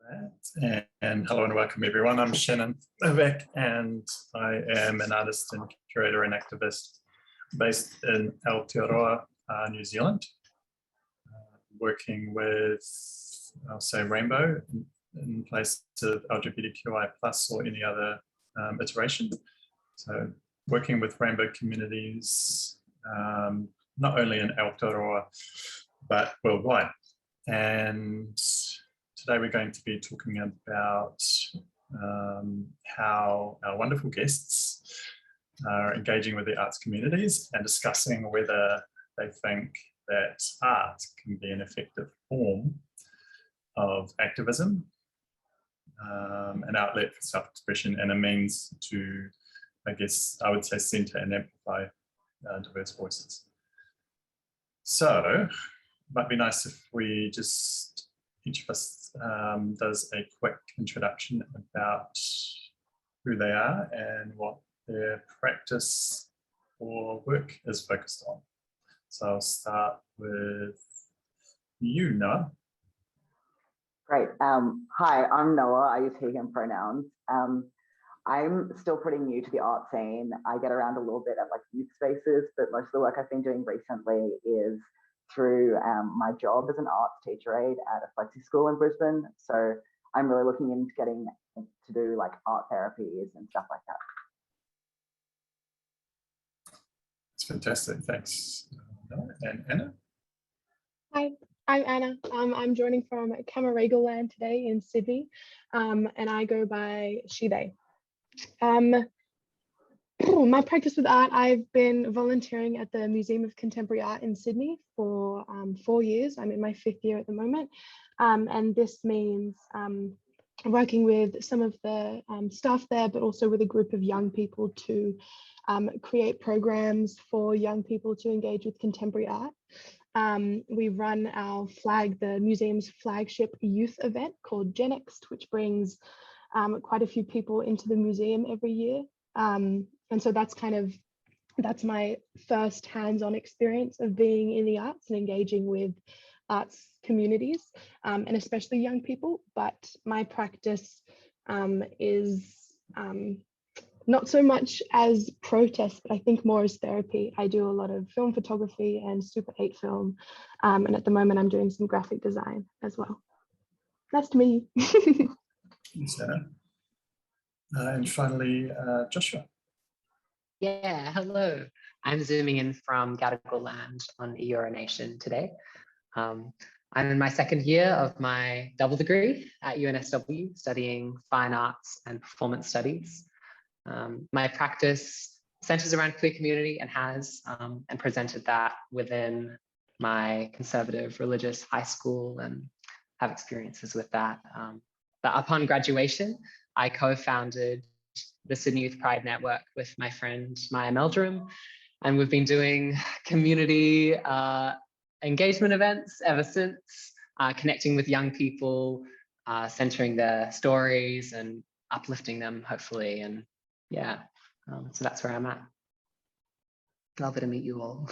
And hello and welcome everyone. I'm Shannon, Novak, and I am an artist and curator and activist based in Aotearoa, New Zealand, working with, I'll say, Rainbow in place of LGBTQI plus or any other iteration. So working with Rainbow communities, not only in Aotearoa, but worldwide. And today we're going to be talking about how our wonderful guests are engaging with the arts communities and discussing whether they think that art can be an effective form of activism, an outlet for self-expression, and a means to, I guess, I would say, centre and amplify diverse voices. So it might be nice if we just, each of us does a quick introduction about who they are and what their practice or work is focused on. So I'll start with you, Noah. Great. Hi, I'm Noah. I use he, him pronouns. I'm still pretty new to the art scene. I get around a little bit at like youth spaces, but most of the work I've been doing recently is through my job as an arts teacher aide at a flexi school in Brisbane. So I'm really looking into getting to do like art therapies and stuff like that. It's fantastic, thanks. And Anna? Hi, I'm Anna. I'm joining from Camaragal land today in Sydney, and I go by she, they. My practice with art, I've been volunteering at the Museum of Contemporary Art in Sydney for 4 years. I'm in my 5th year at the moment. And this means working with some of the staff there, but also with a group of young people to create programs for young people to engage with contemporary art. We run the museum's flagship youth event called GenNext, which brings quite a few people into the museum every year. And so that's my first hands-on experience of being in the arts and engaging with arts communities, and especially young people. But my practice is not so much as protest, but I think more as therapy. I do a lot of film photography and Super 8 film, and at the moment I'm doing some graphic design as well. Nice to meet you. Thanks, Anna. And finally, Joshua. Yeah, hello. I'm zooming in from Gadigal land on Eora Nation today. I'm in my 2nd year of my double degree at UNSW, studying fine arts and performance studies. My practice centers around queer community and has and presented that within my conservative religious high school and have experiences with that. But upon graduation, I co-founded the Sydney Youth Pride Network with my friend Maya Meldrum, and we've been doing community engagement events ever since, connecting with young people, centering their stories and uplifting them, hopefully. And yeah, so that's where I'm at. Lovely to meet you all.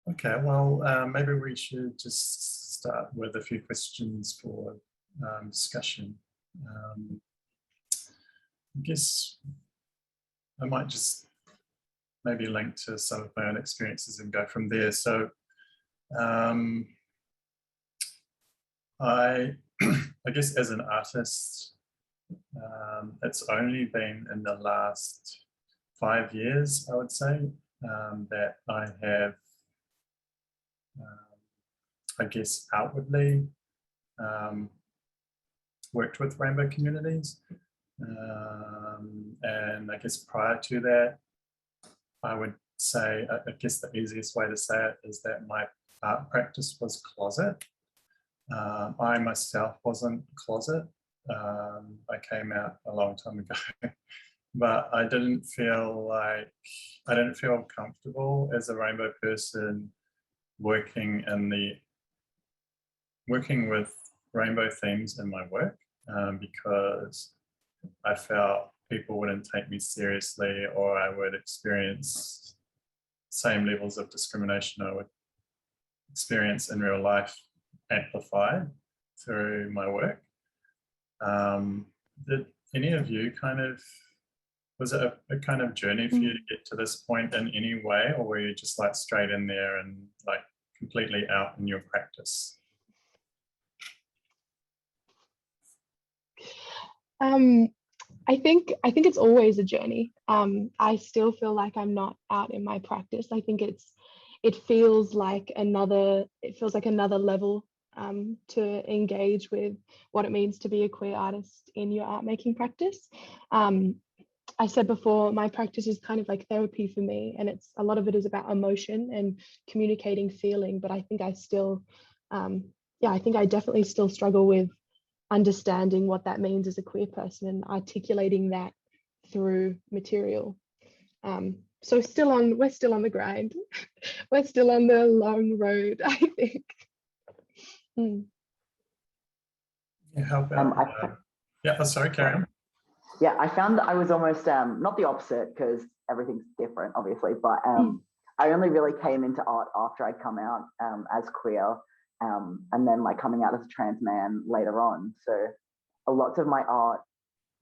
Okay, well, maybe we should just start with a few questions for discussion. I guess I might just maybe link to some of my own experiences and go from there. So I guess as an artist, it's only been in the last 5 years, I would say, that I have, I guess, outwardly worked with Rainbow communities. And I guess prior to that, I would say, I guess the easiest way to say it is that my art practice was closet. I myself wasn't closet. I came out a long time ago, but I didn't feel comfortable as a Rainbow person working with Rainbow themes in my work, because I felt people wouldn't take me seriously, or I would experience same levels of discrimination I would experience in real life amplify through my work. Did any of you was it a kind of journey for you to get to this point in any way, or were you just like straight in there and like completely out in your practice? I think it's always a journey. I still feel like I'm not out in my practice. I think it feels like another level to engage with what it means to be a queer artist in your art making practice. I said before, my practice is kind of like therapy for me, and a lot of it is about emotion and communicating feeling. But I think I still, I think I definitely still struggle with understanding what that means as a queer person and articulating that through material. So we're still on the grind. We're still on the long road, I think. Yeah, how about, sorry, carry on. Yeah, I found that I was almost, not the opposite, because everything's different, obviously, but I only really came into art after I'd come out as queer, and then like coming out as a trans man later on. So a lot of my art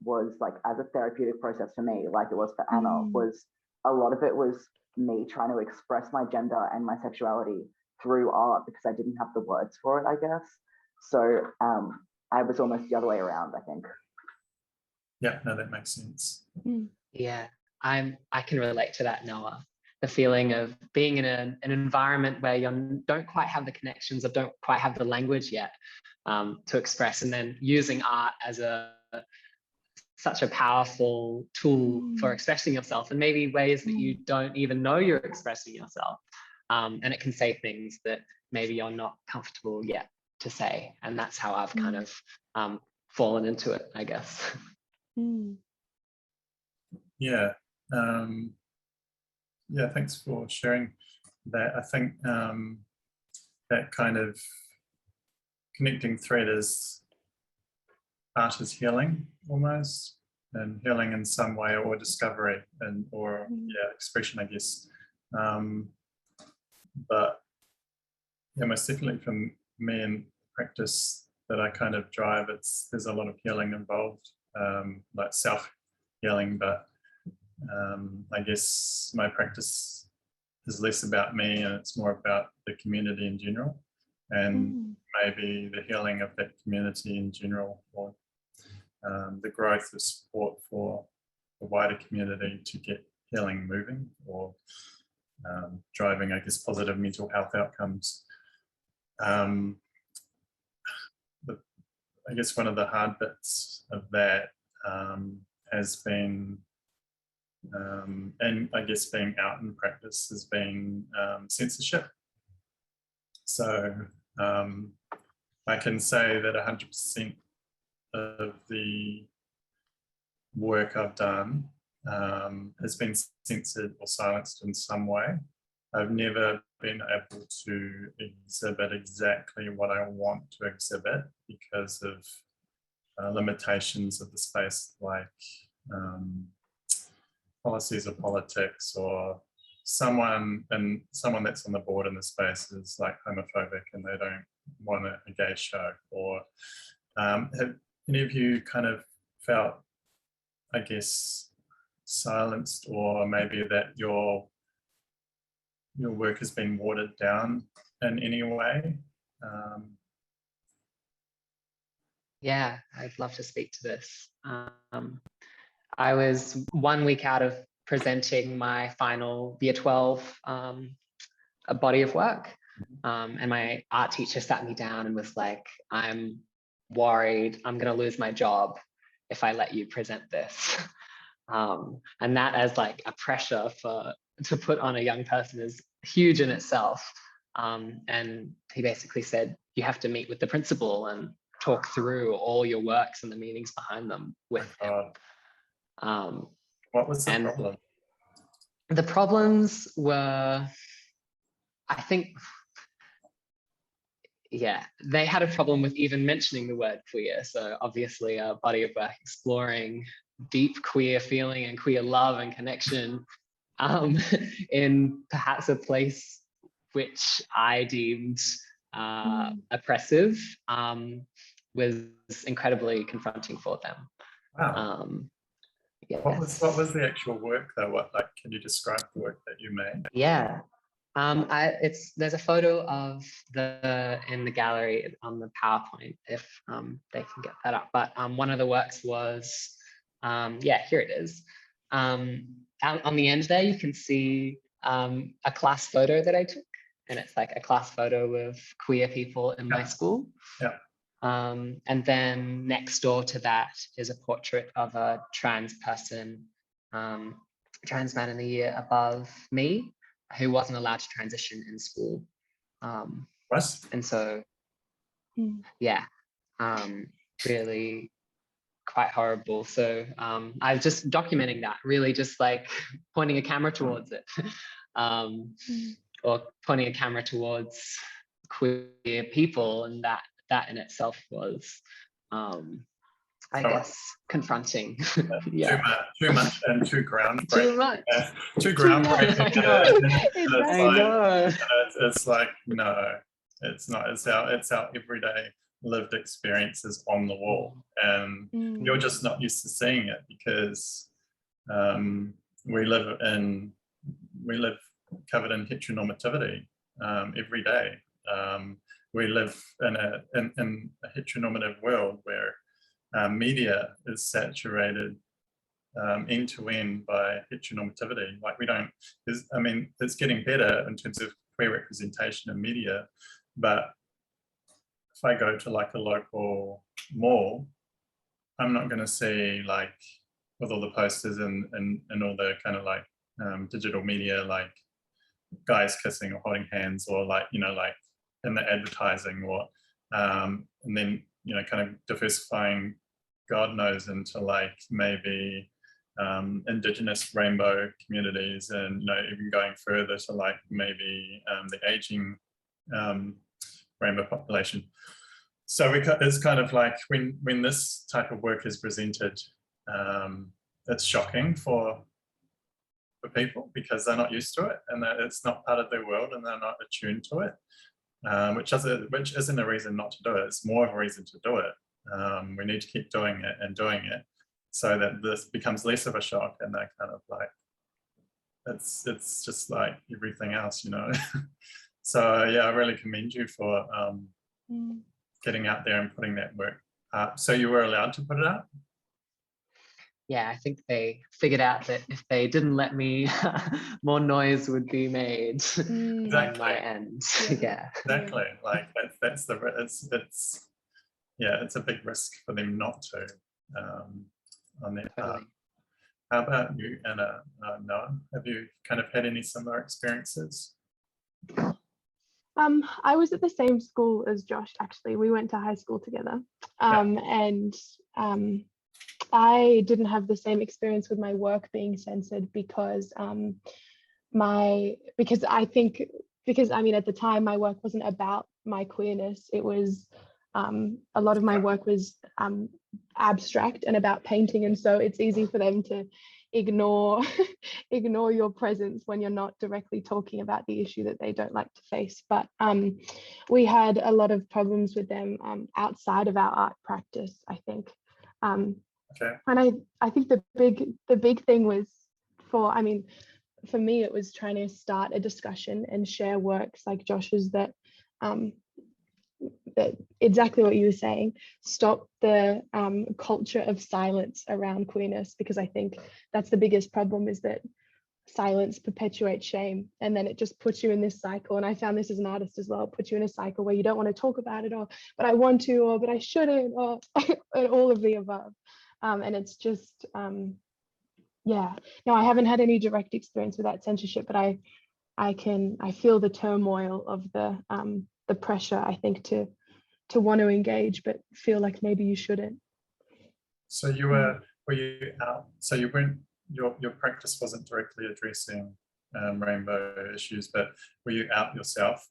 was like as a therapeutic process for me, like it was for Anna, was a lot of it was me trying to express my gender and my sexuality through art, because I didn't have the words for it, I guess. So I was almost the other way around, I think. Yeah, no, that makes sense. Yeah, I can relate to that, Noah. The feeling of being in an environment where you don't quite have the connections or don't quite have the language yet to express, and then using art as such a powerful tool for expressing yourself, and maybe ways that you don't even know you're expressing yourself. And it can say things that maybe you're not comfortable yet to say. And that's how I've kind of fallen into it, I guess. Yeah. Yeah, thanks for sharing that. I think that kind of connecting thread is art is healing almost, and healing in some way, or discovery, and or expression, I guess. But yeah, most definitely for me in practice that I kind of drive, there's a lot of healing involved, like self-healing, but I guess my practice is less about me and it's more about the community in general, and maybe the healing of that community in general, or the growth of support for the wider community to get healing moving, or driving, I guess, positive mental health outcomes. But I guess one of the hard bits of that has been, and I guess being out in practice, has been censorship. So I can say that 100% of the work I've done has been censored or silenced in some way. I've never been able to exhibit exactly what I want to exhibit because of limitations of the space, like policies or politics, or someone that's on the board in the space is like homophobic and they don't want a gay show. Or have any of you kind of felt, I guess, silenced, or maybe that your work has been watered down in any way? Yeah, I'd love to speak to this. I was 1 week out of presenting my final Year 12 a body of work, and my art teacher sat me down and was like, "I'm worried I'm going to lose my job if I let you present this." And that as like a pressure to put on a young person is huge in itself. And he basically said, you have to meet with the principal and talk through all your works and the meanings behind them with him. What was the problem? The problems were, I think, they had a problem with even mentioning the word queer. So obviously a body of work exploring deep queer feeling and queer love and connection in perhaps a place which I deemed oppressive was incredibly confronting for them. Wow. Yes. What was the actual work though? Can you describe the work that you made? Yeah. There's a photo of in the gallery on the PowerPoint if they can get that up. But one of the works was, here it is. Out on the end there, you can see a class photo that I took, and it's like a class photo with queer people in my school. Yeah. And then next door to that is a portrait of a trans person, trans man in the year above me, who wasn't allowed to transition in school. What? And so, yeah, really quite horrible. So I was just documenting that, really just like pointing a camera towards it, or pointing a camera towards queer people, and that in itself was, I guess, confronting. Yeah. Too much and too groundbreaking. Too much. Too groundbreaking. I know. It's like, no, it's not. It's our everyday lived experiences on the wall, and you're just not used to seeing it because we live covered in heteronormativity every day. We live in a heteronormative world where media is saturated end to end by heteronormativity. Like it's getting better in terms of queer representation in media, but if I go to like a local mall, I'm not going to see, like, with all the posters and all the kind of like digital media, like guys kissing or holding hands, or like, like in the advertising, or and then kind of diversifying, God knows, into like maybe Indigenous rainbow communities, and even going further to like maybe the aging rainbow population. So it's kind of like when this type of work is presented, it's shocking for people because they're not used to it, and that it's not part of their world, and they're not attuned to it, which isn't a reason not to do it. It's more of a reason to do it. We need to keep doing it so that this becomes less of a shock, and they're kind of like, it's just like everything else, So yeah, I really commend you for getting out there and putting that work up. So you were allowed to put it up? Yeah, I think they figured out that if they didn't let me, more noise would be made on my end. Yeah. Exactly. Like it's a big risk for them not to on their part. How about you, Anna? Noah, have you kind of had any similar experiences? I was at the same school as Josh, actually. We went to high school together. And I didn't have the same experience with my work being censored because at the time my work wasn't about my queerness. It was a lot of my work was abstract and about painting, and so it's easy for them to ignore your presence when you're not directly talking about the issue that they don't like to face. But we had a lot of problems with them outside of our art practice, I think. And I think the big thing was for me, it was trying to start a discussion and share works like Josh's that exactly what you were saying, stop the culture of silence around queerness, because I think that's the biggest problem, is that silence perpetuates shame, and then it just puts you in this cycle. And I found this as an artist as well, it puts you in a cycle where you don't want to talk about it, or but I want to, or but I shouldn't, or and all of the above. And it's just no, I haven't had any direct experience with that censorship, but I feel the turmoil of the pressure, I think, to want to engage but feel like maybe you shouldn't. So were you out? So you weren't, your practice wasn't directly addressing rainbow issues, but were you out yourself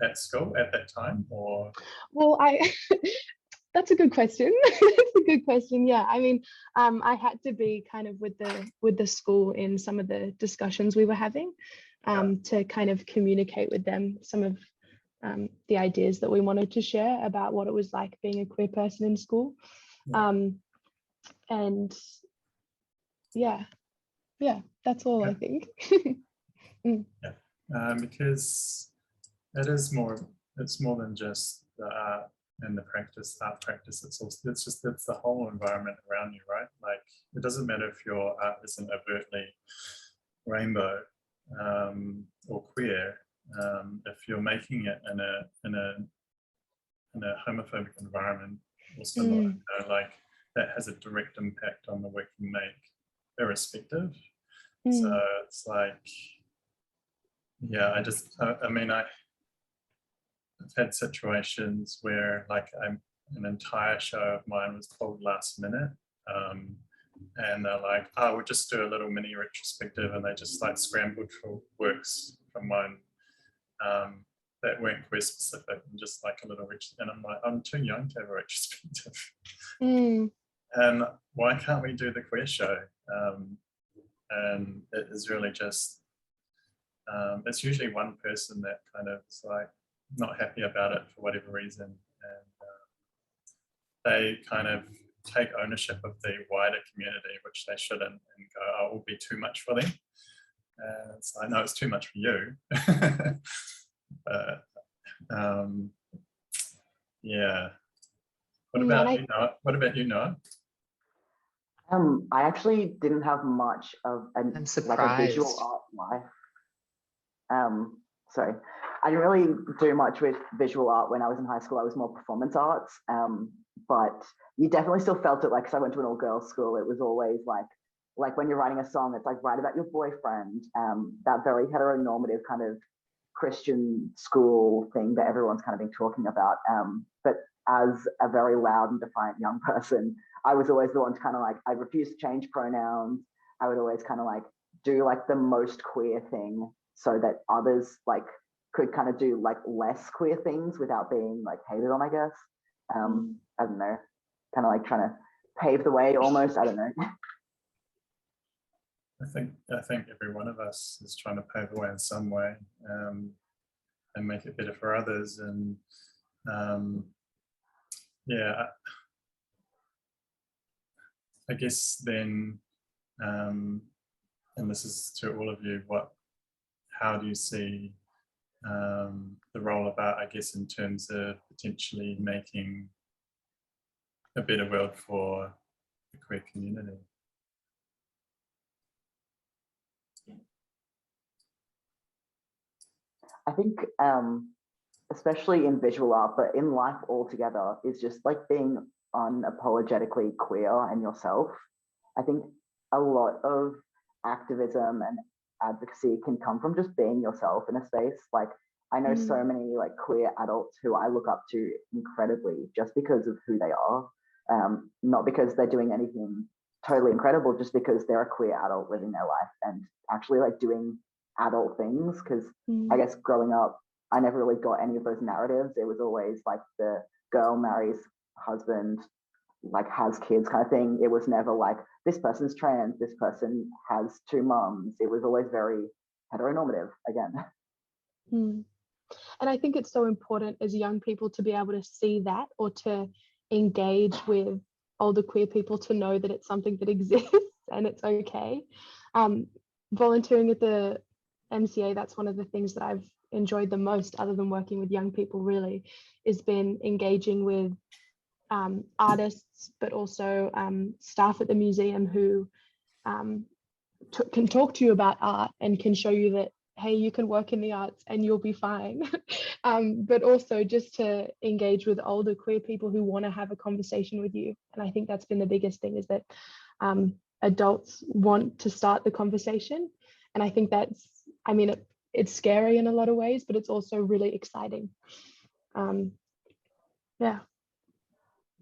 at school at that time, or? Well, that's a good question. That's a good question. Yeah, I mean, I had to be kind of with the school in some of the discussions we were having to kind of communicate with them some of the ideas that we wanted to share about what it was like being a queer person in school. And yeah, that's all I think. Because it's more than just the art and the art practice. It's the whole environment around you, right? Like, it doesn't matter if your art isn't overtly rainbow or queer. If you're making it in a homophobic environment or similar, you know, like, that has a direct impact on the work you make, irrespective. So it's like, yeah, I've had situations where, like, an entire show of mine was pulled last minute, and they're like, oh, we'll just do a little mini retrospective, and they just like scrambled for works from mine that weren't queer specific, and just like a little and I'm like, I'm too young to have a retrospective. And why can't we do the queer show? And it is really just, it's usually one person that kind of is like not happy about it for whatever reason, and they kind of take ownership of the wider community, which they shouldn't, and go, oh, it will be too much for them. And it's like, no, it's too much for you. But yeah. What about you, Noah? I actually didn't have much of a visual art life. Sorry, I didn't really do much with visual art when I was in high school. I was more performance arts, but you definitely still felt it. Like, because I went to an all-girls school, it was always like when you're writing a song, it's like, write about your boyfriend. That very heteronormative kind of Christian school thing that everyone's kind of been talking about. But as a very loud and defiant young person, I was always the one to kind of like, I refused to change pronouns. I would always kind of like do like the most queer thing so that others like could kind of do like less queer things without being like hated on, I guess. I don't know, kind of like trying to pave the way almost, I don't know. I think every one of us is trying to pave the way in some way, and make it better for others. And yeah, I guess then, and this is to all of you, how do you see the role of art, I guess, in terms of potentially making a better world for the queer community? I think, especially in visual art, but in life altogether, is just like being unapologetically queer and yourself. I think a lot of activism and advocacy can come from just being yourself in a space. Like, I know so many like queer adults who I look up to incredibly just because of who they are, not because they're doing anything totally incredible, just because they're a queer adult living their life and actually like doing adult things. Because I guess growing up, I never really got any of those narratives. It was always like the girl marries husband, like has kids kind of thing. It was never like, this person's trans, this person has two moms. It was always very heteronormative again. And I think it's so important as young people to be able to see that, or to engage with older queer people, to know that it's something that exists and it's okay. Volunteering at the MCA, that's one of the things that I've enjoyed the most, other than working with young people, really, is been engaging with artists, but also staff at the museum who can talk to you about art and can show you that, hey, you can work in the arts and you'll be fine. But also just to engage with older queer people who want to have a conversation with you. And I think that's been the biggest thing, is that adults want to start the conversation. And I think that's, I mean, it's scary in a lot of ways, but it's also really exciting. Yeah.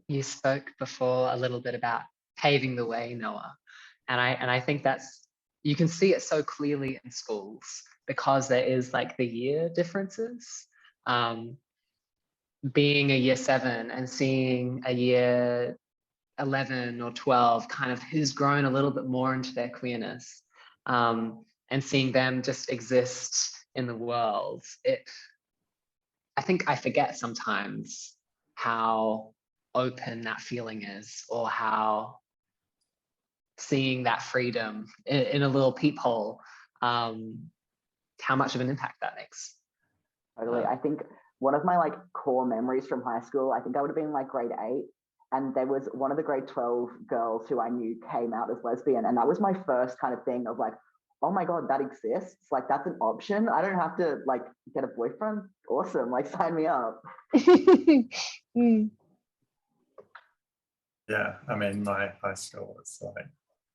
You spoke before a little bit about paving the way, Noah. And I think you can see it so clearly in schools, because there is like the year differences. Being a year 7 and seeing a year 11 or 12 kind of who's grown a little bit more into their queerness, and seeing them just exist in the world, I think I forget sometimes how open that feeling is, or how seeing that freedom in a little peephole, how much of an impact that makes. Totally. I think one of my like core memories from high school, I think I would have been like grade 8, and there was one of the grade 12 girls who I knew came out as lesbian, and that was my first kind of thing of like, oh my God, that exists. Like, that's an option. I don't have to like get a boyfriend. Awesome. Like, sign me up. Yeah, I mean, my high school was like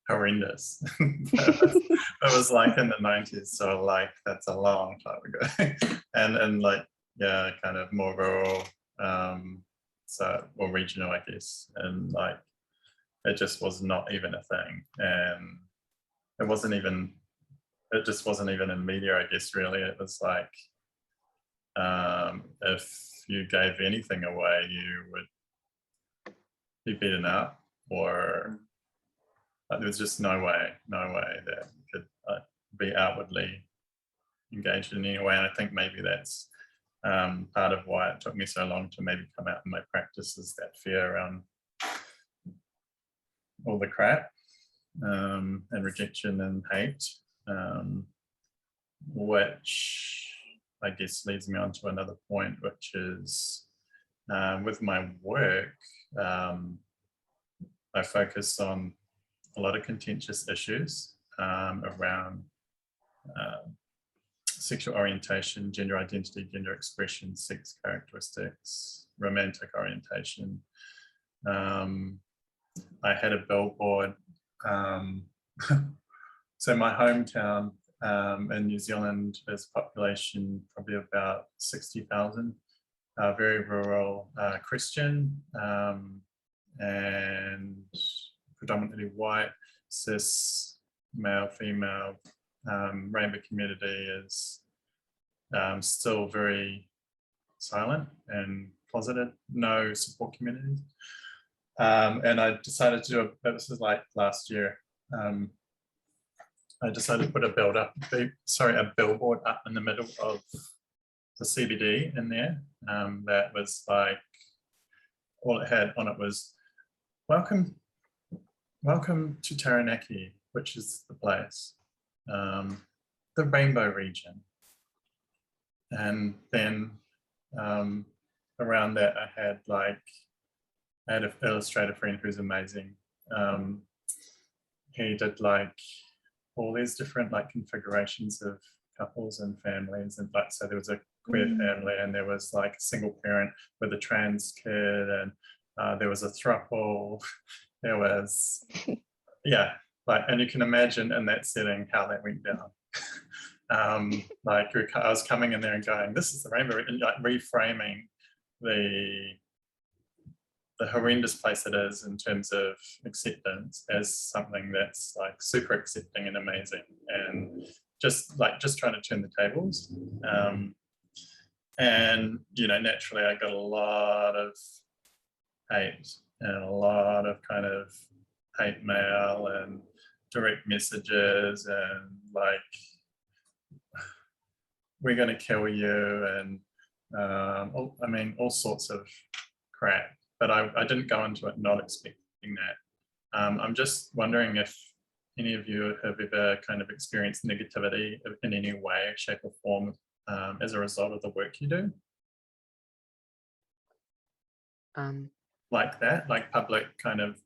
horrendous. It was like in the 90s, so like that's a long time ago. and like, yeah, kind of more rural, or regional, I guess. And like, it just was not even a thing. And it just wasn't even in media, I guess, really. It was like, if you gave anything away, you would be beaten up, or there was just no way that you could be outwardly engaged in any way. And I think maybe that's part of why it took me so long to maybe come out in my practice, is that fear around all the crap and rejection and hate, which I guess leads me on to another point, which is with my work, I focus on a lot of contentious issues around sexual orientation, gender identity, gender expression, sex characteristics, romantic orientation. I had a billboard. So my hometown in New Zealand is population probably about 60,000, very rural, Christian, and predominantly white, cis, male, female. Rainbow community is still very silent and closeted, no support communities. And I decided to do this is like last year. I decided to put a billboard up in the middle of the CBD in there. That was like, all it had on it was, welcome to Taranaki, which is the place, the Rainbow region. And then around that, I had an illustrator friend who's amazing. He did like all these different like configurations of couples and families, and like, so there was a queer family, and there was like a single parent with a trans kid, and there was a throuple. There was, yeah, like, and you can imagine in that setting how that went down. Like, I was coming in there and going, this is the rainbow, and like reframing the horrendous place it is in terms of acceptance as something that's like super accepting and amazing, and just trying to turn the tables. And you know, naturally I got a lot of hate and a lot of kind of hate mail and direct messages and like, we're going to kill you, and I mean, all sorts of crap. But I didn't go into it not expecting that. I'm just wondering if any of you have ever kind of experienced negativity in any way, shape or form as a result of the work you do? Like that, like public kind of.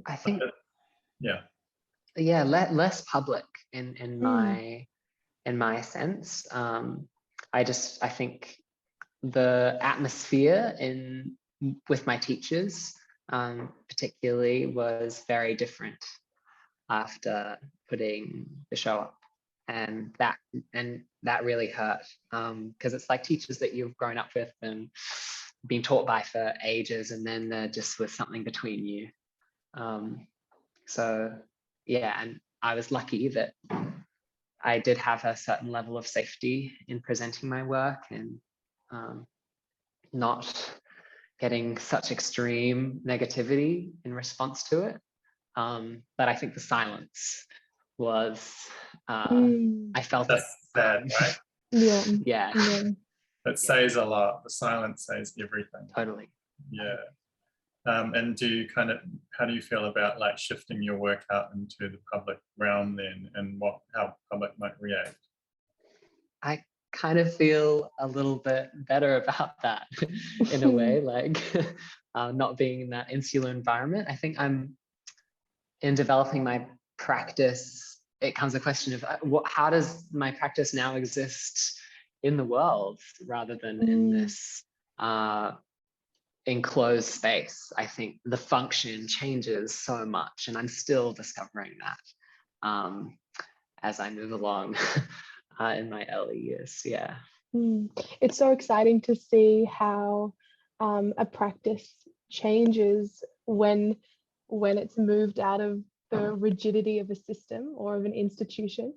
I think, yeah, less public in my sense. I think the atmosphere with my teachers particularly was very different after putting the show up, and that really hurt, because it's like teachers that you've grown up with and been taught by for ages, and then there just was something between you. So yeah, and I was lucky that I did have a certain level of safety in presenting my work, and not getting such extreme negativity in response to it. But I think the silence was, I felt that's it. sad, right? Yeah. Yeah, Yeah. It says a lot. The silence says everything. totally. Yeah. And do you how do you feel about like shifting your work out into the public realm then, and how public might react? I kind of feel a little bit better about that in a way, like not being in that insular environment. I think in developing my practice, it comes a question of how does my practice now exist in the world rather than in this enclosed space. I think the function changes so much, and I'm still discovering that as I move along in my early years. Yeah. It's so exciting to see how a practice changes when it's moved out of the rigidity of a system or of an institution.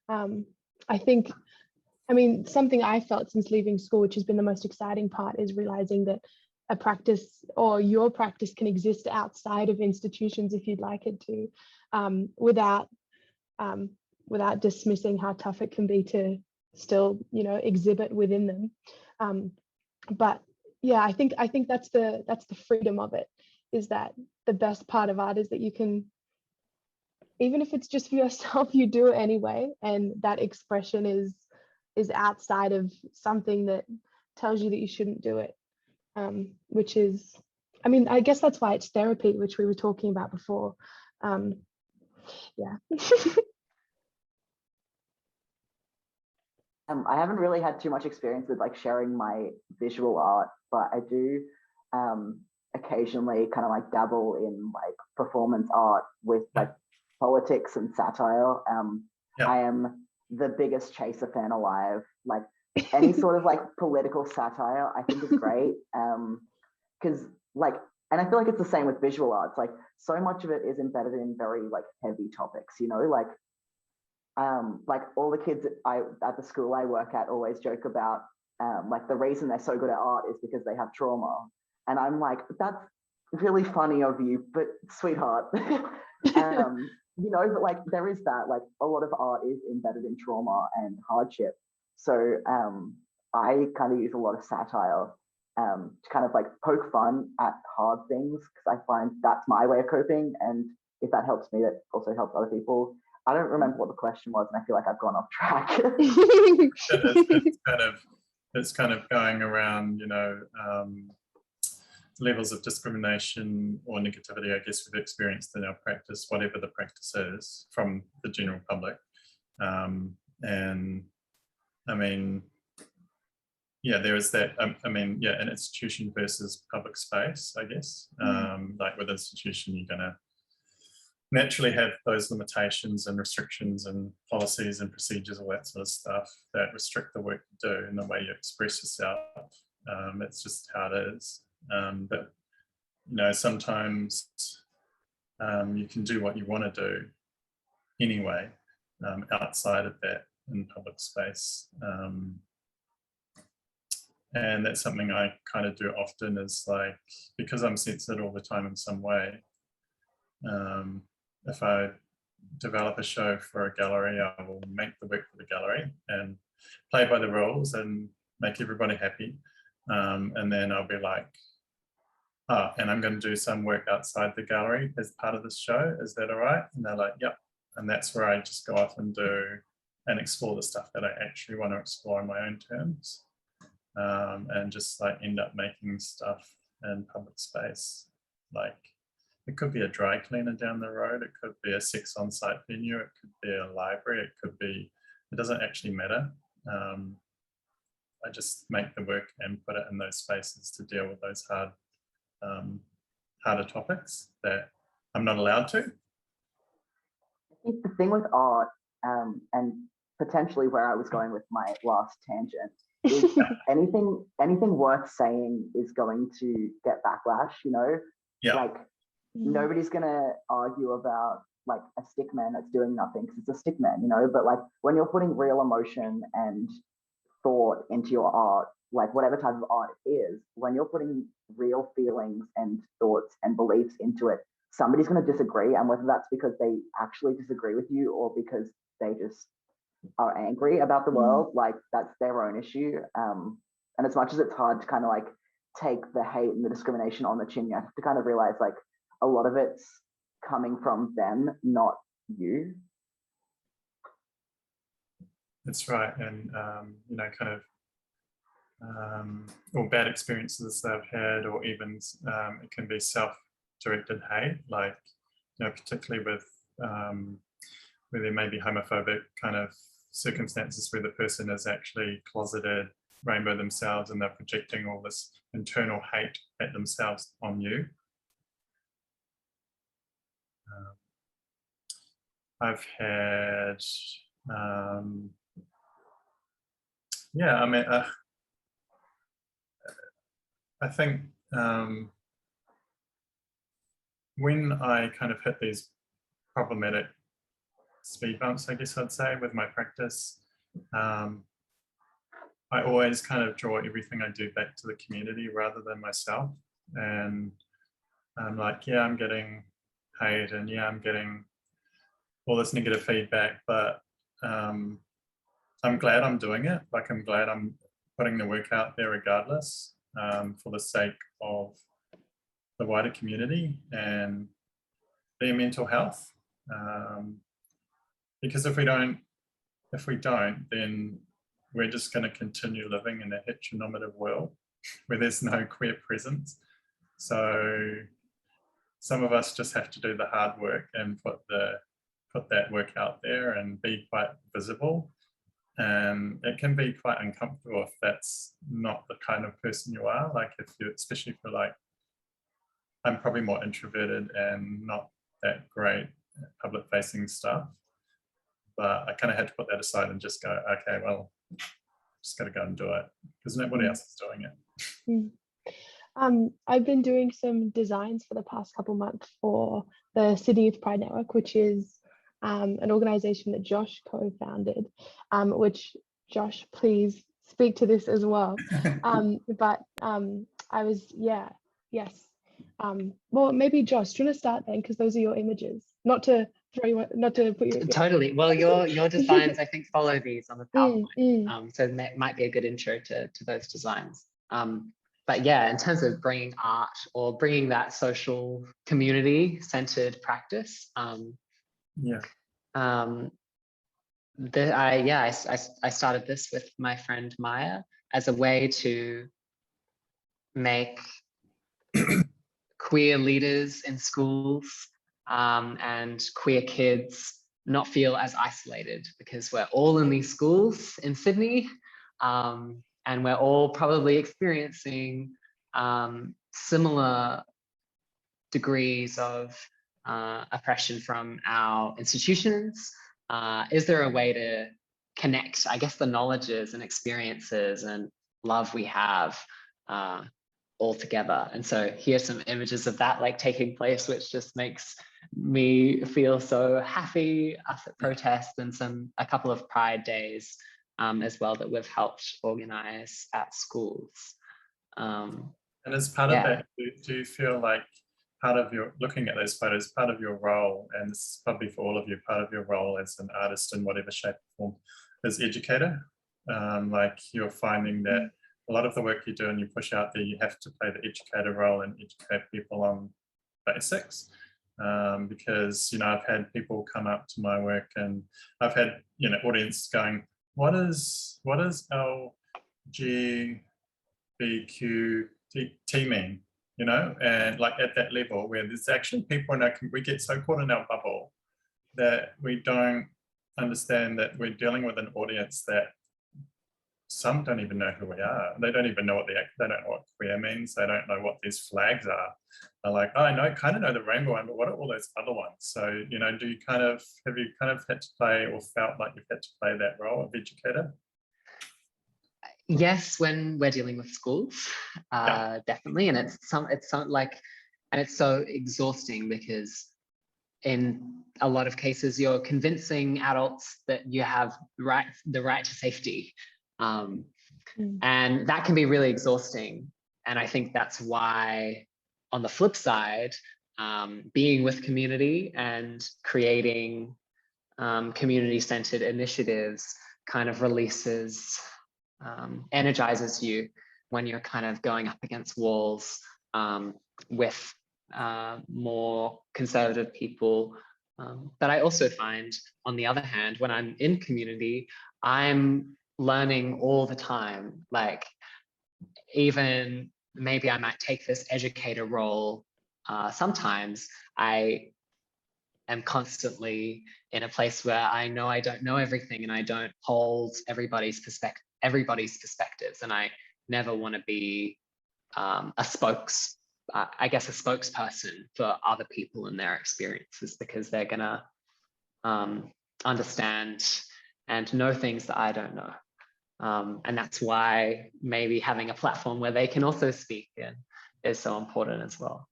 I think, I mean, something I felt since leaving school, which has been the most exciting part, is realizing that a practice or your practice can exist outside of institutions if you'd like it to, without dismissing how tough it can be to still, exhibit within them. But yeah, I think that's the freedom of it, is that the best part of art is that you can, even if it's just for yourself, you do it anyway, and that expression is outside of something that tells you that you shouldn't do it, which is, I mean, I guess that's why it's therapy, which we were talking about before. Yeah. I haven't really had too much experience with like sharing my visual art, but I do occasionally kind of like dabble in like performance art with like politics and satire. I am the biggest Chaser fan alive. Like any sort of like political satire, I think is great. Because like, and I feel like it's the same with visual arts. Like so much of it is embedded in very like heavy topics, like all the kids at the school I work at always joke about like the reason they're so good at art is because they have trauma. And I'm like, that's really funny of you, but sweetheart. But like there is that, like a lot of art is embedded in trauma and hardship. So I kind of use a lot of satire to kind of like poke fun at hard things, because I find that's my way of coping. And if that helps me, that also helps other people. I don't remember what the question was, and I feel like I've gone off track. it's kind of going around, levels of discrimination or negativity, I guess, we've experienced in our practice, whatever the practice is, from the general public. And I mean, yeah, there is that, an institution versus public space, I guess. Like with institution, you're gonna naturally have those limitations and restrictions and policies and procedures, all that sort of stuff that restrict the work you do and the way you express yourself. It's just how it is. But sometimes you can do what you want to do anyway, outside of that in public space. And that's something I kind of do often, is like, because I'm censored all the time in some way, if I develop a show for a gallery, I will make the work for the gallery and play by the rules and make everybody happy. And then I'll be like, and I'm going to do some work outside the gallery as part of this show. Is that all right? And they're like, yep. And that's where I just go off and do and explore the stuff that I actually want to explore on my own terms. And just like end up making stuff in public space. Like it could be a dry cleaner down the road. It could be a sex on-site venue. It could be a library. It doesn't actually matter. I just make the work and put it in those spaces to deal with those harder topics that I'm not allowed to. I think the thing with art, and potentially where I was going with my last tangent, is anything worth saying is going to get backlash, Yeah. Like nobody's gonna argue about like a stick man that's doing nothing because it's a stick man, but like when you're putting real emotion and thought into your art, like whatever type of art it is, when you're putting real feelings and thoughts and beliefs into it, somebody's going to disagree. And whether that's because they actually disagree with you or because they just are angry about the world, like that's their own issue. And as much as it's hard to kind of like take the hate and the discrimination on the chin, you have to kind of realize like a lot of it's coming from them, not you. That's right. And, you know, kind of, or bad experiences they've had, or even it can be self-directed hate, like, you know, particularly with where there may be homophobic kind of circumstances where the person is actually closeted rainbow themselves and they're projecting all this internal hate at themselves on you. I've had, yeah, I mean, I think when I kind of hit these problematic speed bumps, I guess I'd say, with my practice, I always kind of draw everything I do back to the community rather than myself. And I'm like, yeah, I'm getting hate, and yeah, I'm getting all this negative feedback, but I'm glad I'm doing it. Like, I'm glad I'm putting the work out there regardless, for the sake of the wider community and their mental health. Because if we don't, then we're just going to continue living in a heteronormative world where there's no queer presence. So some of us just have to do the hard work and put that work out there and be quite visible. And it can be quite uncomfortable if that's not the kind of person you are. Like, if you, especially if you're like, I'm probably more introverted and not that great at public facing stuff. But I kind of had to put that aside and just go, okay, well, just got to go and do it because nobody else is doing it. I've been doing some designs for the past couple months for the Sydney Youth Pride Network, which is an organization that Josh co-founded, which, Josh, please speak to this as well. But I was, yes. Well, maybe Josh, do you want to start then? Because those are your images, not to throw you, not to put you. Totally. Well, your designs, I think, follow these on the PowerPoint. So that might be a good intro to those designs. But yeah, in terms of bringing art or bringing that social community-centered practice, I started this with my friend Maya as a way to make queer leaders in schools and queer kids not feel as isolated, because we're all in these schools in Sydney, and we're all probably experiencing similar degrees of oppression from our institutions. Is there a way to connect, I guess, the knowledges and experiences and love we have all together? And so here's some images of that like taking place, which just makes me feel so happy. Us at protest and a couple of Pride days as well that we've helped organize at schools. And as part of that, do you feel like part of your, looking at those photos, part of your role, and this is probably for all of you, part of your role as an artist in whatever shape or form is educator? Like, you're finding that a lot of the work you do and you push out there, you have to play the educator role and educate people on basics. Because, you know, I've had people come up to my work and I've had, you know, audience going, what is LGBTQI mean? You know, and like at that level where there's actually people in our, we get so caught in our bubble that we don't understand that we're dealing with an audience that some don't even know who we are. They don't even know what they don't know what queer means. They don't know what these flags are. They're like, oh, I kind of know the rainbow one, but what are all those other ones? So, you know, have you kind of had to play or felt like you've had to play that role of educator? Yes, when we're dealing with schools, definitely. And it's so exhausting because in a lot of cases, you're convincing adults that you have the right to safety. And that can be really exhausting. And I think that's why, on the flip side, being with community and creating community-centered initiatives kind of releases, energizes you when you're kind of going up against walls with more conservative people. But I also find, on the other hand, when I'm in community, I'm learning all the time. Like, even maybe I might take this educator role. Sometimes I am constantly in a place where I know I don't know everything and I don't hold everybody's perspectives, and I never want to be a spokesperson for other people and their experiences, because they're gonna understand and know things that I don't know. And that's why maybe having a platform where they can also speak in is so important as well.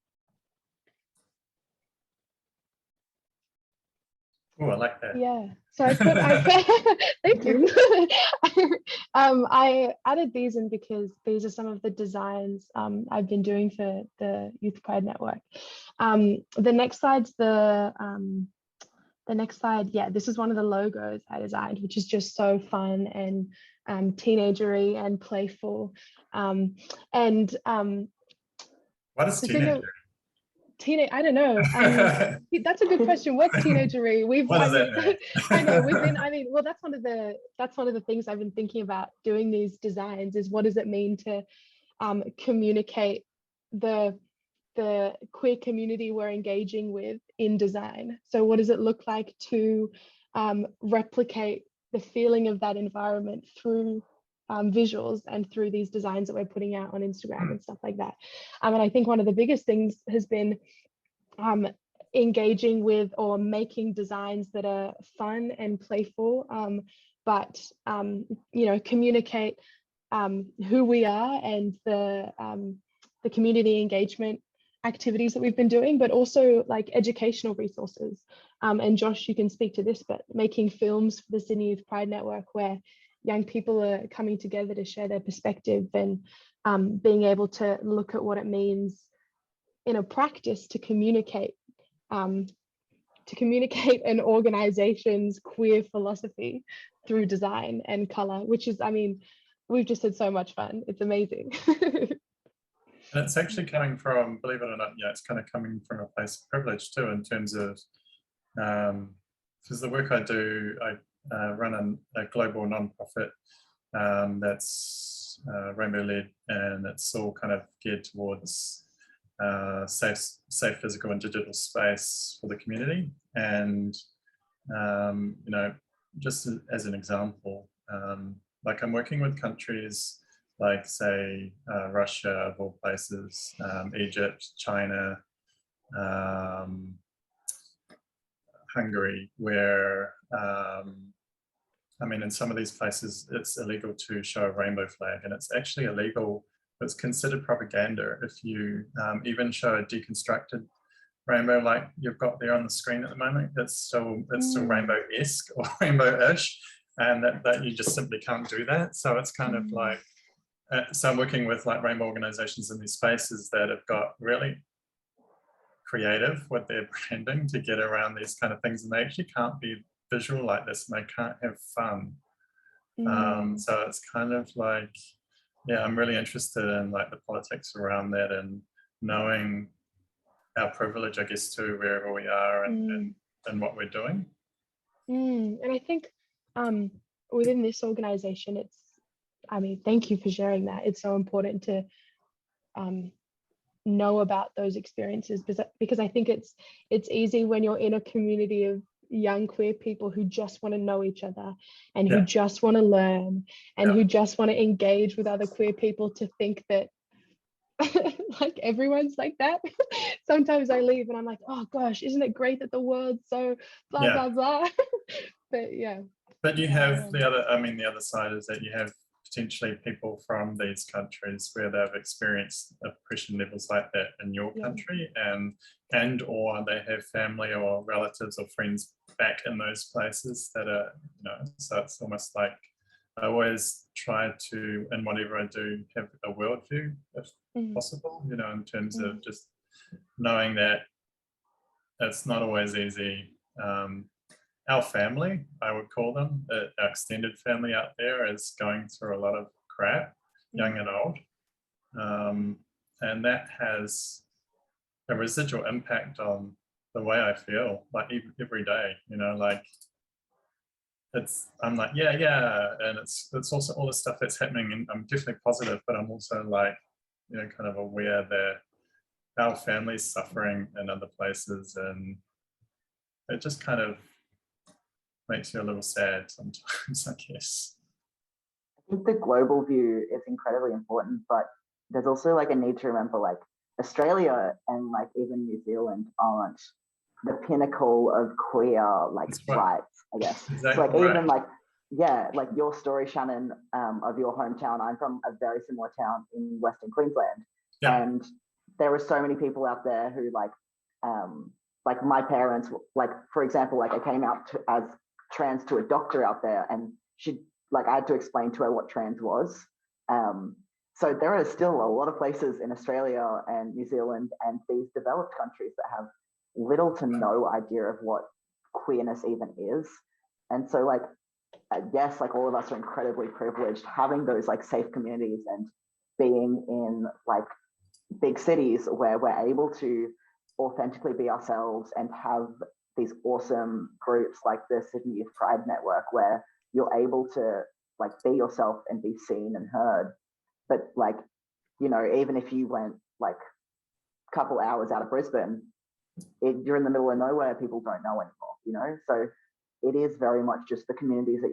Oh, I like that. Yeah, so I put thank you. I added these in because these are some of the designs I've been doing for the Youth Pride Network. The next slide's the next slide. Yeah, this is one of the logos I designed, which is just so fun and teenagery and playful. What is teenagery? I don't know. That's a good question. What's teenagery? What does that mean? I know. Well, that's one of the things I've been thinking about doing these designs, is what does it mean to communicate the queer community we're engaging with in design. So what does it look like to replicate the feeling of that environment through visuals and through these designs that we're putting out on Instagram and stuff like that. And I think one of the biggest things has been engaging with or making designs that are fun and playful, but communicate who we are and the community engagement activities that we've been doing, but also like educational resources. And Josh, you can speak to this, but making films for the Sydney Youth Pride Network where young people are coming together to share their perspective and being able to look at what it means in a practice to communicate an organization's queer philosophy through design and color, which is, we've just had so much fun. It's amazing. And it's actually coming from, believe it or not, it's kind of coming from a place of privilege too, in terms of, because the work I do, I run a global nonprofit that's rainbow-led, and it's all kind of geared towards safe physical and digital space for the community. And just as an example, like I'm working with countries like, say, Russia, of all places, Egypt, China, Hungary, where, in some of these places, it's illegal to show a rainbow flag, and it's actually illegal. It's considered propaganda if you even show a deconstructed rainbow like you've got there on the screen at the moment. It's still rainbow-esque or rainbow-ish, and that you just simply can't do that. So it's kind of like, so I'm working with like rainbow organizations in these spaces that have got really creative with their branding to get around these kind of things, and they actually can't be visual like this, and they can't have fun. So it's kind of like, I'm really interested in like the politics around that and knowing our privilege, I guess, too, wherever we are and what we're doing. And I think within this organization, it's, thank you for sharing that. It's so important to know about those experiences, because I think it's easy when you're in a community of young queer people who just want to know each other and who just want to learn and who just want to engage with other queer people, to think that like everyone's like that. Sometimes I leave and I'm like, oh gosh, isn't it great that the world's so blah blah blah. But you have the other side is that you have potentially people from these countries where they've experienced oppression levels like that in your country, and or they have family or relatives or friends back in those places that are, so it's almost like I always try to, in whatever I do, have a worldview if possible, in terms of just knowing that it's not always easy, our family, I would call them, our extended family out there is going through a lot of crap, young and old. And that has a residual impact on the way I feel, like every day, you know, like I'm like, yeah. And it's also all the stuff that's happening, and I'm definitely positive, but I'm also like, you know, kind of aware that our family's suffering in other places, and it just kind of makes you a little sad sometimes, I guess. I think the global view is incredibly important, but there's also like a need to remember, like, Australia and like even New Zealand aren't the pinnacle of queer like rights, I guess. Exactly. So like even like, yeah, like your story, Shannon, of your hometown. I'm from a very similar town in Western Queensland, and there are so many people out there who like my parents, like for example, like I came out as trans to a doctor out there, and I had to explain to her what trans was. So there are still a lot of places in Australia and New Zealand and these developed countries that have little to no idea of what queerness even is. And so like, yes, like all of us are incredibly privileged having those like safe communities and being in like big cities where we're able to authentically be ourselves and have these awesome groups like the Sydney Youth Pride Network where you're able to like be yourself and be seen and heard. But like, you know, even if you went like a couple hours out of Brisbane, you're in the middle of nowhere, people don't know anymore, you know? So it is very much just the communities that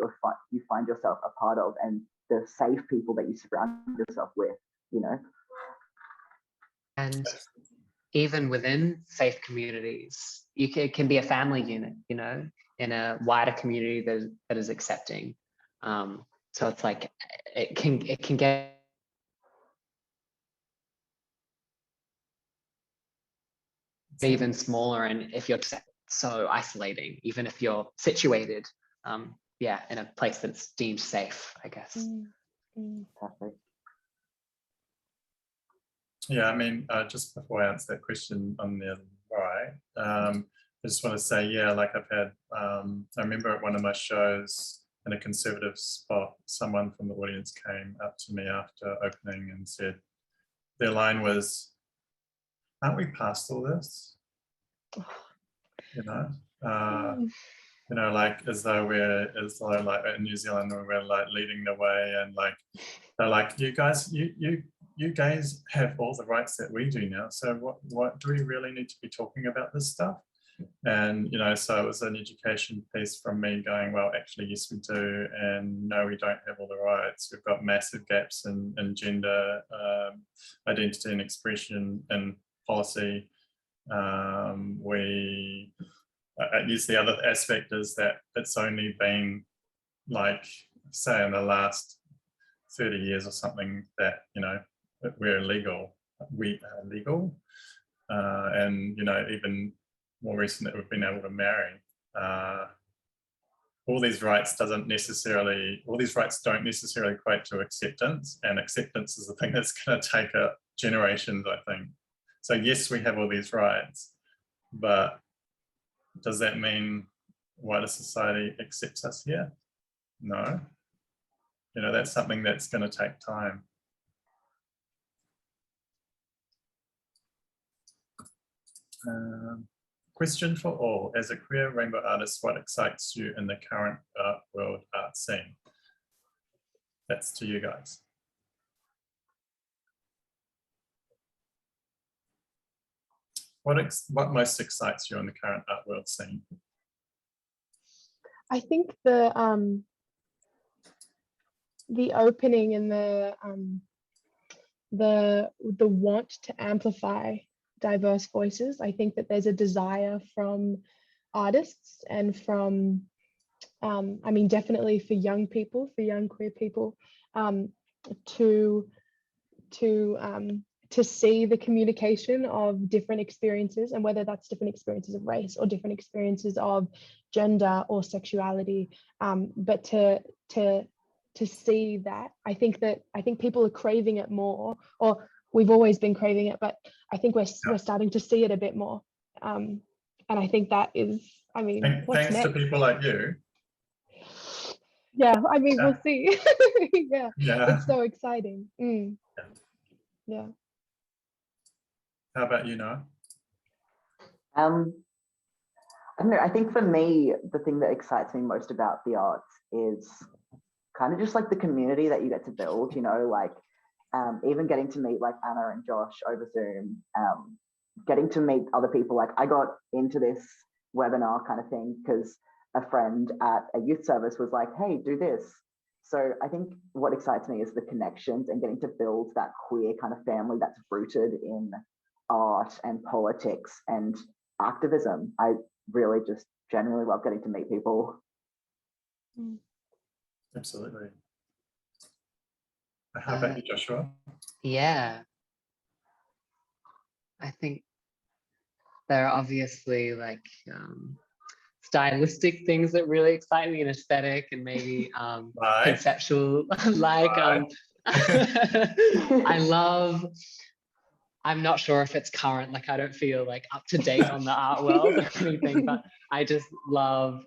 you find yourself a part of and the safe people that you surround yourself with, you know? And even within safe communities, it can be a family unit, you know, in a wider community that is accepting. So it's like, it can get even smaller, and if you're so isolating, even if you're situated in a place that's deemed safe, I guess. Perfect. Yeah, I mean, just before I answer that question on the right, I just want to say, yeah, like I've had, I remember at one of my shows in a conservative spot, someone from the audience came up to me after opening and said, their line was, aren't we past all this? You know, like as though like in New Zealand we're like leading the way, and like they're like, you guys have all the rights that we do now. So what do we really need to be talking about this stuff? And you know, so it was an education piece from me going, well, actually, yes, we do, and no, we don't have all the rights. We've got massive gaps in gender identity and expression and policy. I guess the other aspect is that it's only been like, say, in the last 30 years or something that, you know, we're legal. We are legal. And, you know, even more recent that we've been able to marry. All these rights don't necessarily equate to acceptance, and acceptance is the thing that's going to take generations, I think. So yes, we have all these rights, but does that mean wider society accepts us here? No. You know, that's something that's going to take time. Question for all. As a queer rainbow artist, what excites you in the current world art scene? That's to you guys. What most excites you in the current art world scene? I think the opening and the want to amplify diverse voices. I think that there's a desire from artists and from I mean, definitely for young people, for young queer people, to see the communication of different experiences, and whether that's different experiences of race or different experiences of gender or sexuality, but to see that, I think people are craving it more, or we've always been craving it, but I think we're starting to see it a bit more, and I think that is I mean, what's Thanks to next? people like you. Yeah, I mean, Yeah. we'll see. Yeah, Yeah. it's so exciting. Yeah. How about you, Noah? I don't know, I think for me, the thing that excites me most about the arts is kind of just like the community that you get to build, you know, like even getting to meet like Anna and Josh over Zoom, getting to meet other people. Like I got into this webinar kind of thing because a friend at a youth service was like, hey, do this. So I think what excites me is the connections and getting to build that queer kind of family that's rooted in art and politics and activism. I really just genuinely love getting to meet people. Absolutely. How about you, Joshua? Yeah, I think there are obviously like stylistic things that really excite me, and aesthetic, and maybe conceptual. Like I'm not sure if it's current, like I don't feel like up to date on the art world or anything, but I just love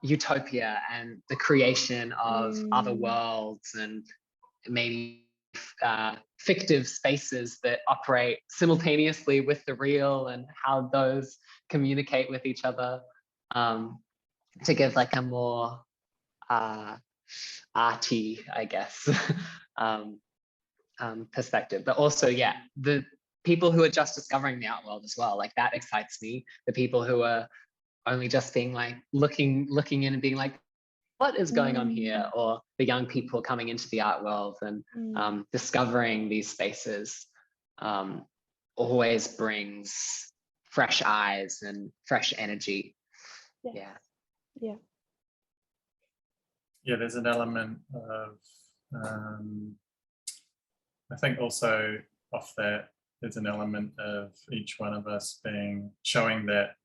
utopia and the creation of other worlds, and maybe fictive spaces that operate simultaneously with the real, and how those communicate with each other, to give like a more arty, I guess, perspective. But also, yeah, the people who are just discovering the art world as well, like that excites me. The people who are only just being like looking in and being like, what is going on here? Or the young people coming into the art world and discovering these spaces always brings fresh eyes and fresh energy. Yeah. There's an element of I think also off that there's an element of each one of us showing that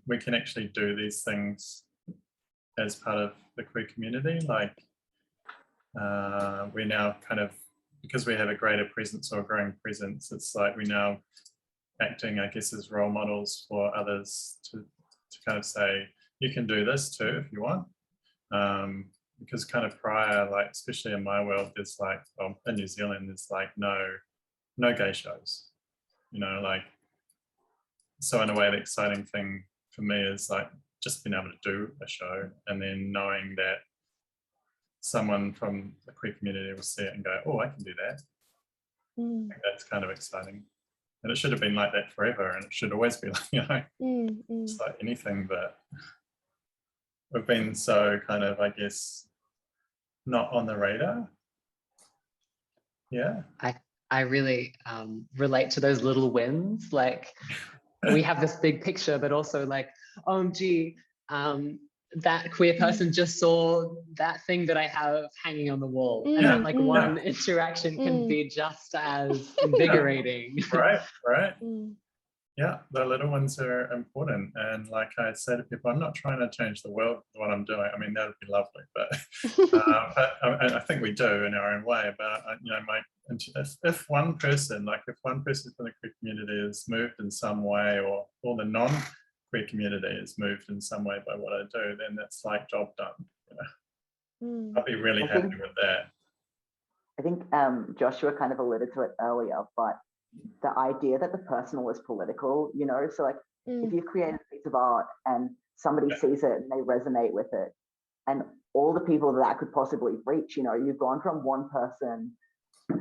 we can actually do these things as part of the queer community. Like we're now kind of, because we have a greater presence or a growing presence, it's like we're now acting, I guess, as role models for others to kind of say, you can do this too if you want. Because kind of prior, like especially in my world, there's like, well, in New Zealand, there's like no gay shows, you know, like, so in a way the exciting thing for me is like just being able to do a show, and then knowing that someone from the queer community will see it and go, oh, I can do that. I think that's kind of exciting. And it should have been like that forever, and it should always be like, you know, it's like anything, but we've been so kind of, I guess, not on the radar. Yeah. I really relate to those little wins. Like we have this big picture, but also like, OMG, that queer person just saw that thing that I have hanging on the wall. And that like one interaction can be just as invigorating. Right. Yeah, the little ones are important. And like I say to people, I'm not trying to change the world with what I'm doing. I mean, that would be lovely, but I think we do in our own way. But you know, if one person from the queer community is moved in some way, or all the non-queer community is moved in some way by what I do, then that's like job done. You know, I'll be really happy with that. I think Joshua kind of alluded to it earlier, but the idea that the personal is political, you know, so like if you've created a piece of art and somebody sees it and they resonate with it, and all the people that could possibly reach, you know, you've gone from one person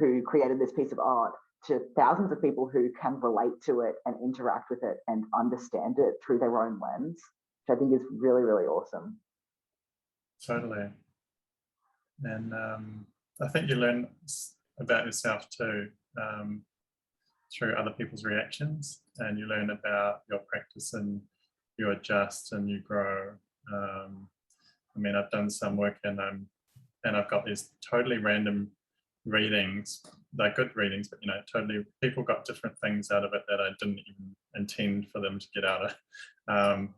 who created this piece of art to thousands of people who can relate to it and interact with it and understand it through their own lens, which I think is really, really awesome. Totally. And I think you learn about yourself too, through other people's reactions, and you learn about your practice, and you adjust and you grow. I mean, I've done some work and I've got these totally random readings. They're good readings, but you know, totally people got different things out of it that I didn't even intend for them to get out of.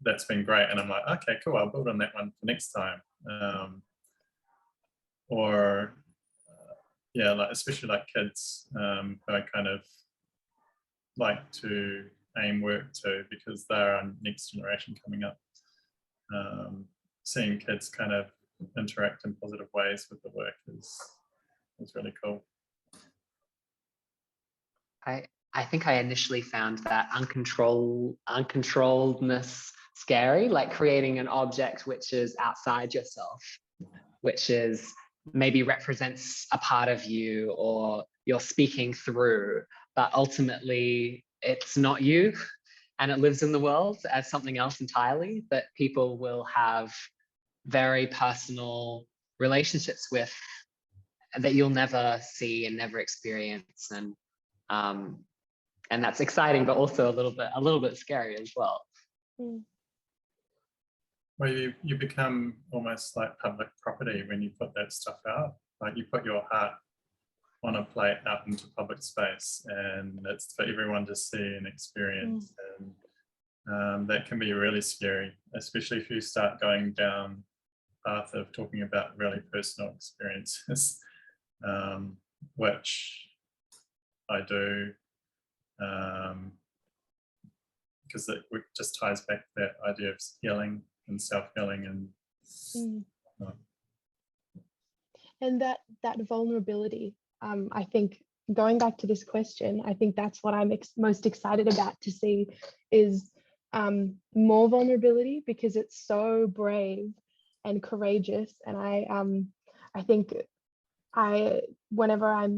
That's been great, and I'm like, okay, cool, I'll build on that one for next time. Yeah, like especially like kids who I kind of like to AIM work to, because they're our next generation coming up. Seeing kids kind of interact in positive ways with the work is really cool. I think I initially found that uncontrolledness scary, like creating an object which is outside yourself, which is maybe represents a part of you or you're speaking through, but ultimately it's not you and it lives in the world as something else entirely that people will have very personal relationships with that you'll never see and never experience. And that's exciting, but also a little bit scary as well. Well, you become almost like public property when you put that stuff out. Like you put your heart on a plate out into public space, and it's for everyone to see and experience. And that can be really scary, especially if you start going down the path of talking about really personal experiences, which I do. Because it just ties back to that idea of healing and self-healing and that vulnerability. I think going back to this question, I think that's what I'm most excited about to see is more vulnerability, because it's so brave and courageous. And I think whenever I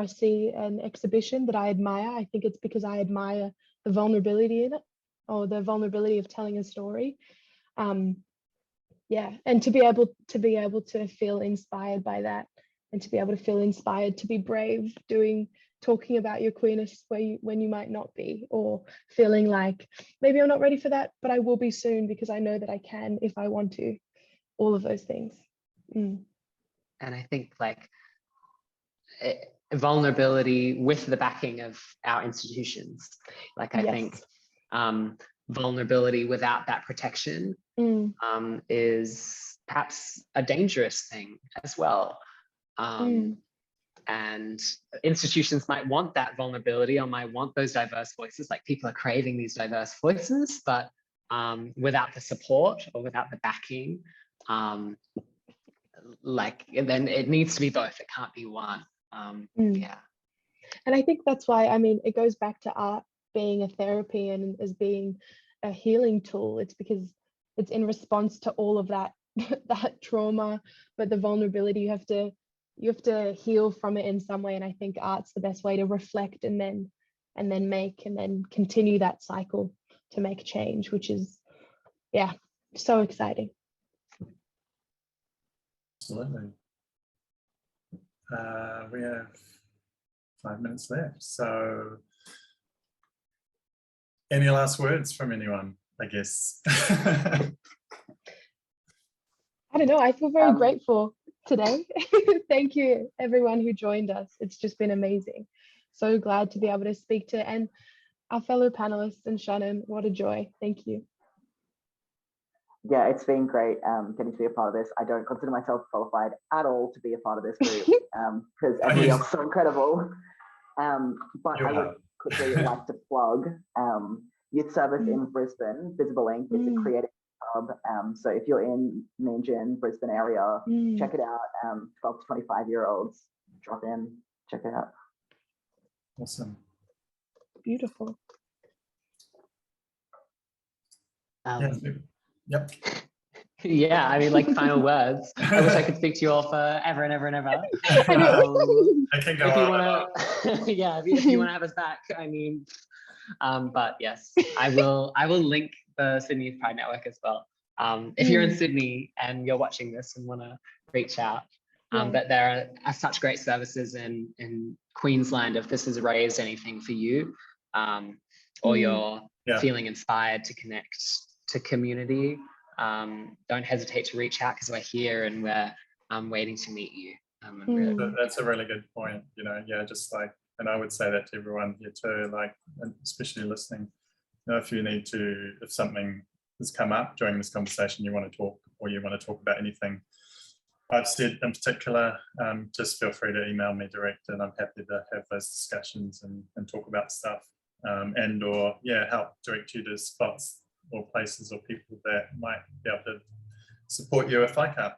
see an exhibition that I admire, I think it's because I admire the vulnerability in it, or the vulnerability of telling a story. Yeah, and to be able to feel inspired by that, and to be able to feel inspired to be brave talking about your queerness when you might not be, or feeling like maybe I'm not ready for that, but I will be soon because I know that I can if I want to. All of those things. And I think like vulnerability with the backing of our institutions. Like I think vulnerability without that protection is perhaps a dangerous thing as well. And institutions might want that vulnerability, or might want those diverse voices, like people are craving these diverse voices, but without the support or without the backing, like then it needs to be both, it can't be one. Yeah. And I think that's why, I mean, it goes back to art being a therapy and as being a healing tool. It's because it's in response to all of that that trauma, but the vulnerability, you have to heal from it in some way. And I think art's the best way to reflect and then make, and then continue that cycle to make change, which is, yeah, so exciting. Absolutely. We have 5 minutes left. So any last words from anyone, I guess? I don't know. I feel very grateful today. Thank you, everyone who joined us. It's just been amazing. So glad to be able to speak to, and our fellow panelists, and Shannon, what a joy. Thank you. Yeah, it's been great getting to be a part of this. I don't consider myself qualified at all to be a part of this group because everybody else is so incredible. But I would quickly like to plug youth service in Brisbane, Visible Ink. It's a creative hub. So if you're in Meanjin, Brisbane area, check it out. 12 to 25-year-olds, drop in, check it out. Awesome. Beautiful. Yep. Yeah, I mean, like final words. I wish I could speak to you all forever and ever and ever. I can go if you on. Want to, yeah, if you want to have us back, I mean, but yes, I will link the Sydney Youth Pride Network as well. If you're in Sydney and you're watching this and want to reach out, but there are such great services in Queensland. If this has raised anything for you, or you're feeling inspired to connect to community, don't hesitate to reach out, because we're here and we're waiting to meet you. That's a really good point. You know, just like, and I would say that to everyone here too, like, especially listening. You know, if something has come up during this conversation, you want to talk, or you want to talk about anything I've said in particular, just feel free to email me direct, and I'm happy to have those discussions and talk about stuff. and or help direct you to spots or places or people that might be able to support you if I can't.